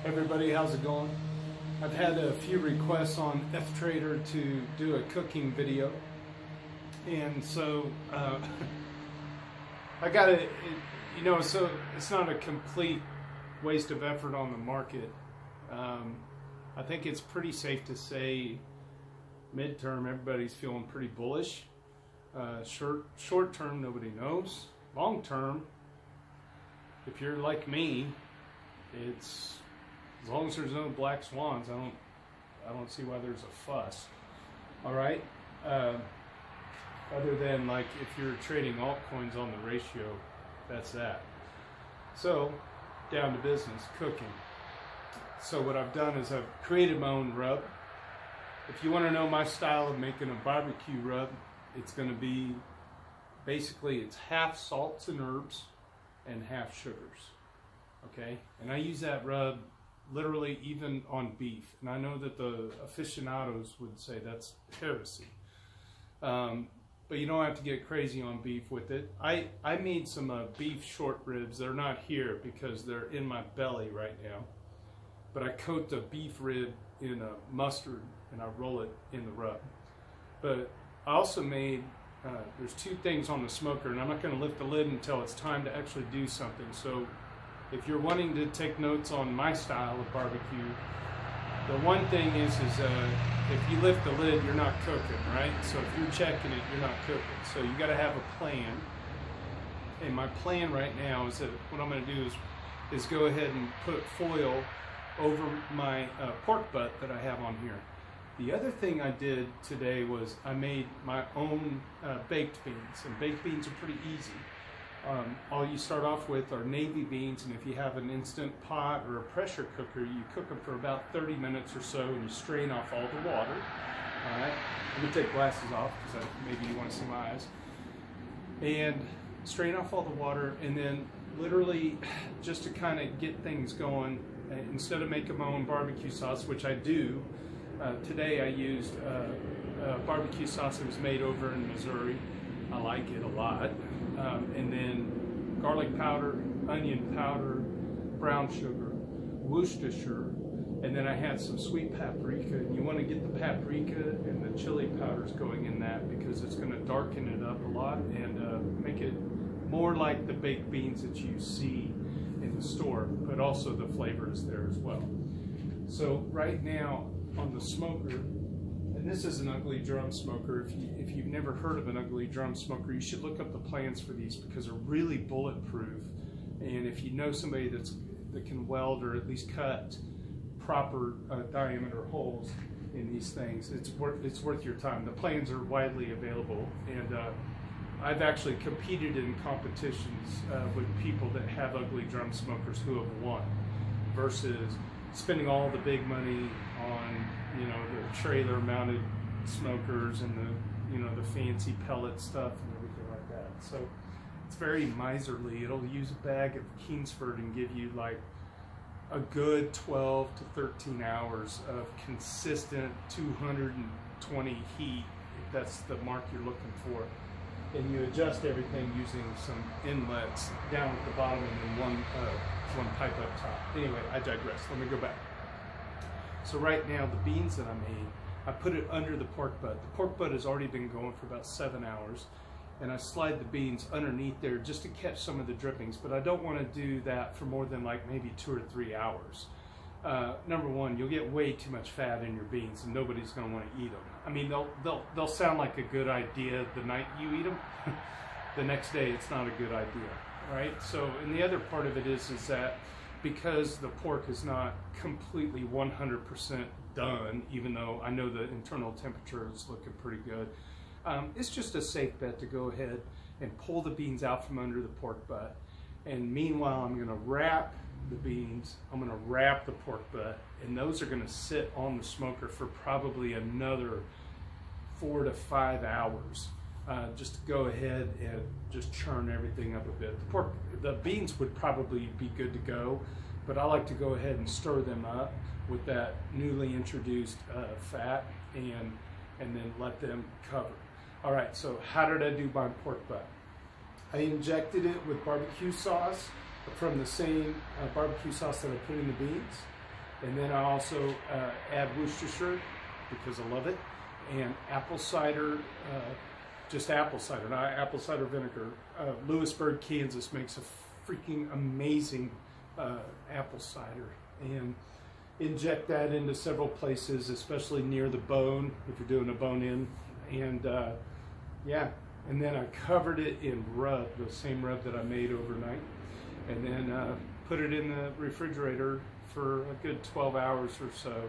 Everybody, how's it going? I've had a few requests on Ethtrader to do a cooking video, and so I got it. So it's not a complete waste of effort on the market. I think it's pretty safe to say midterm everybody's feeling pretty bullish. Short term nobody knows. Long term, if you're like me, it's as long as there's no black swans, I don't see why there's a fuss. All right. Other than like if you're trading altcoins on the ratio, that's that. So down to business, cooking. So what I've done is I've created my own rub. If you want to know my style of making a barbecue rub, it's going to be basically it's half salts and herbs and half sugars. Okay, and I use that rub literally even on beef, and I know that the aficionados would say that's heresy, but you don't have to get crazy on beef with it. I made some beef short ribs. They're not here because they're in my belly right now, but I coat the beef rib in a mustard and I roll it in the rub. But I also made there's two things on the smoker, and I'm not going to lift the lid until it's time to actually do something. So if you're wanting to take notes on my style of barbecue, the one thing is if you lift the lid, you're not cooking, right? So if you're checking it, you're not cooking. So you got to have a plan. And my plan right now is that what I'm going to do is go ahead and put foil over my pork butt that I have on here. The other thing I did today was I made my own baked beans, and baked beans are pretty easy. All you start off with are navy beans, and if you have an instant pot or a pressure cooker, you cook them for about 30 minutes or so, and you strain off all the water. All right, let me take glasses off because maybe you want to see my eyes. And strain off all the water, and then literally just to kind of get things going, instead of making my own barbecue sauce, which I do, today I used barbecue sauce that was made over in Missouri. I like it a lot. And then garlic powder, onion powder, brown sugar, Worcestershire, and then I had some sweet paprika. And you want to get the paprika and the chili powders going in that because it's going to darken it up a lot and make it more like the baked beans that you see in the store, but also the flavor is there as well. So right now on the smoker, and this is an ugly drum smoker. If you've never heard of an ugly drum smoker, you should look up the plans for these because they're really bulletproof. And if you know somebody that can weld or at least cut proper diameter holes in these things, it's worth your time. The plans are widely available, and I've actually competed in competitions with people that have ugly drum smokers who have won, versus spending all the big money on the trailer mounted smokers and the fancy pellet stuff and everything like that. So it's very miserly. It'll use a bag of Kingsford and give you like a good 12 to 13 hours of consistent 220 heat, if that's the mark you're looking for. And you adjust everything using some inlets down at the bottom and then one pipe up top. Anyway, I digress. Let me go back. So right now, the beans that I made, I put it under the pork butt. The pork butt has already been going for about 7 hours, and I slide the beans underneath there just to catch some of the drippings, but I don't want to do that for more than like maybe 2 or 3 hours. Number one, you'll get way too much fat in your beans, and nobody's going to want to eat them. I mean, they'll sound like a good idea the night you eat them. The next day, it's not a good idea, right? So, and the other part of it is that because the pork is not completely 100% done, even though I know the internal temperature is looking pretty good, it's just a safe bet to go ahead and pull the beans out from under the pork butt. And meanwhile, I'm going to wrap the beans, I'm going to wrap the pork butt, and those are going to sit on the smoker for probably another 4 to 5 hours. Just to go ahead and just churn everything up a bit. The beans would probably be good to go, but I like to go ahead and stir them up with that newly introduced fat and then let them cover. All right, so how did I do my pork butt? I injected it with barbecue sauce from the same barbecue sauce that I put in the beans. And then I also add Worcestershire because I love it, and apple cider, just apple cider, not apple cider vinegar. Lewisburg, Kansas makes a freaking amazing apple cider, and inject that into several places, especially near the bone if you're doing a bone in. And yeah, and then I covered it in rub, the same rub that I made overnight, and then put it in the refrigerator for a good 12 hours or so,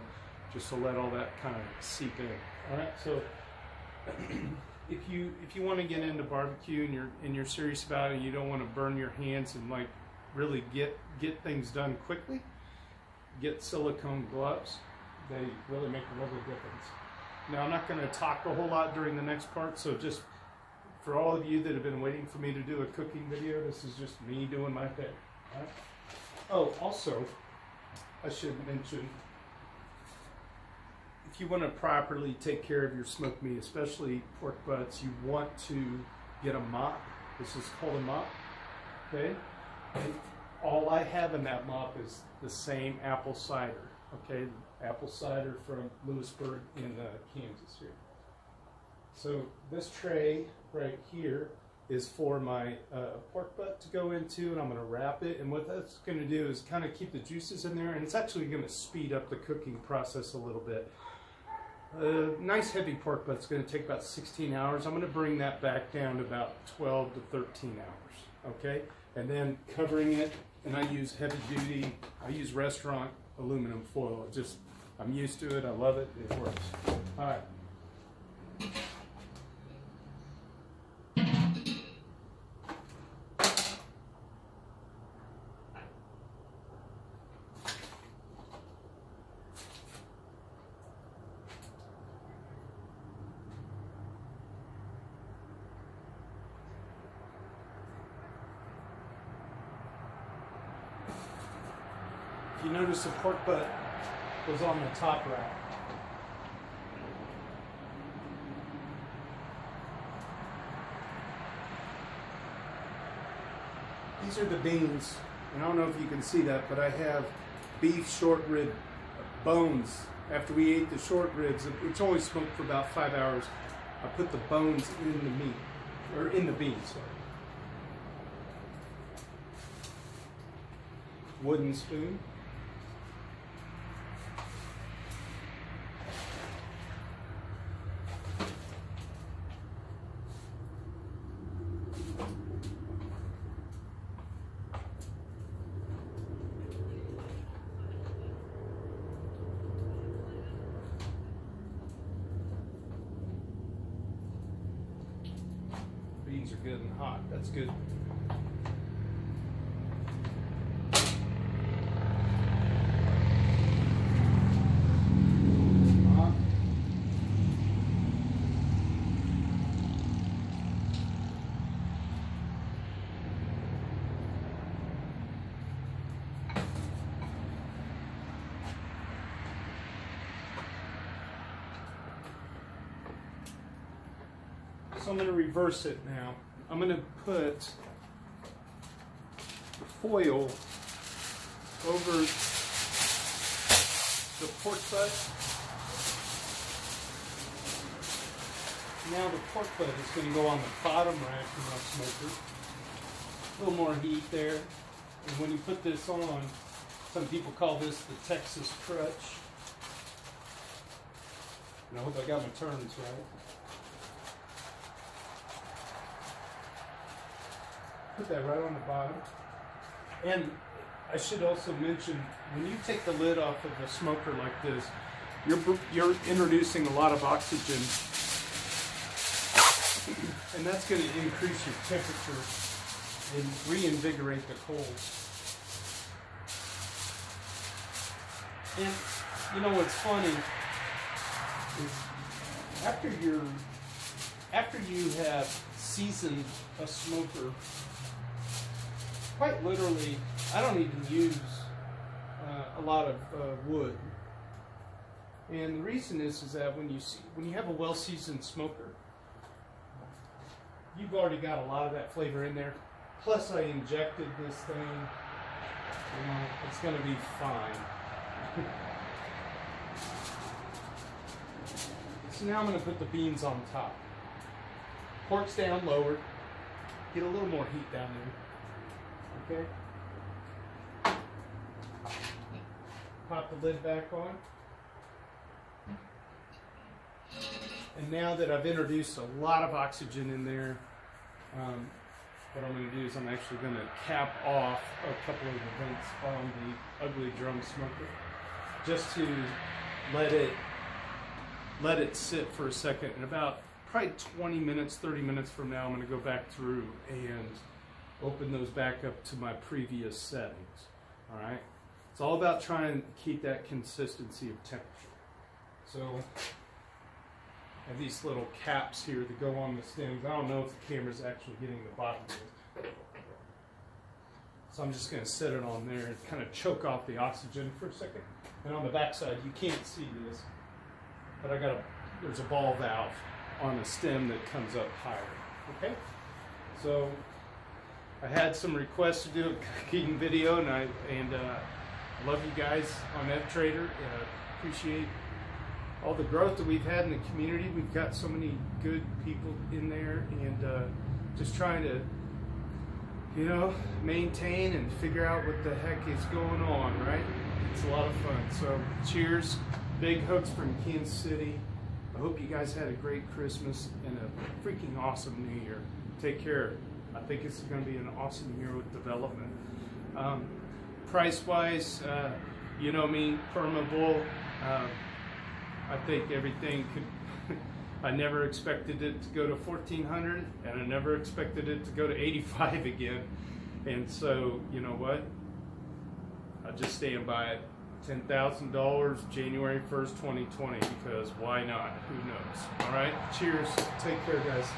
just to let all that kind of seep in. All right, so if you want to get into barbecue and you're serious about it, and you don't want to burn your hands and like really get things done quickly, get silicone gloves. They really make a lovely difference. Now, I'm not going to talk a whole lot during the next part, so just for all of you that have been waiting for me to do a cooking video, this is just me doing my thing. All right? Oh, also, I should mention, if you want to properly take care of your smoked meat, especially pork butts, you want to get a mop. This is called a mop, okay? And all I have in that mop is the same apple cider, okay? Apple cider from Lewisburg in Kansas here. So this tray right here is for my pork butt to go into, and I'm going to wrap it. And what that's going to do is kind of keep the juices in there, and it's actually going to speed up the cooking process a little bit. Nice heavy pork butt's going to take about 16 hours. I'm going to bring that back down to about 12 to 13 hours, okay? And then covering it, and I use heavy duty, I use restaurant aluminum foil. I'm used to it, I love it, it works. All right. If you notice, the pork butt was on the top rack. These are the beans, and I don't know if you can see that, but I have beef short rib bones. After we ate the short ribs, it's only smoked for about 5 hours. I put the bones in the meat, or in the beans, sorry. Wooden spoon. Beans are good and hot. That's good. So I'm going to reverse it now. I'm going to put the foil over the pork butt. Now the pork butt is going to go on the bottom rack of my smoker. A little more heat there. And when you put this on, some people call this the Texas crutch. And I hope I got my turns right. Put that right on the bottom. And I should also mention, when you take the lid off of a smoker like this, you're introducing a lot of oxygen, and that's going to increase your temperature and reinvigorate the coals. And you know what's funny is after you have seasoned a smoker, quite literally, I don't even use a lot of wood. And the reason is that when you have a well-seasoned smoker, you've already got a lot of that flavor in there. Plus, I injected this thing. You know, it's going to be fine. So now I'm going to put the beans on top. Pork's down lower. Get a little more heat down there. Okay? Pop the lid back on. And now that I've introduced a lot of oxygen in there, what I'm going to do is I'm actually going to cap off a couple of the vents on the ugly drum smoker, just to let it sit for a second. And about probably 20 minutes, 30 minutes from now, I'm going to go back through and open those back up to my previous settings. All right? It's all about trying to keep that consistency of temperature. So I have these little caps here that go on the stems. I don't know if the camera's actually getting the bottom of it. So I'm just going to set it on there and kind of choke off the oxygen for a second. And on the back side, you can't see this, but there's a ball valve on the stem that comes up higher. Okay? So I had some requests to do a cooking video, and I love you guys on Ethtrader. Appreciate all the growth that we've had in the community. We've got so many good people in there, and just trying to, maintain and figure out what the heck is going on, right? It's a lot of fun. So cheers, big hugs from Kansas City. I hope you guys had a great Christmas and a freaking awesome New Year. Take care. I think it's going to be an awesome year with development. Price-wise, you know me, perma bull. I think everything could. I never expected it to go to 1,400, and I never expected it to go to 85 again. And so, you know what? I just stand by it. $10,000 January 1st, 2020, because why not? Who knows? All right. Cheers. Take care, guys.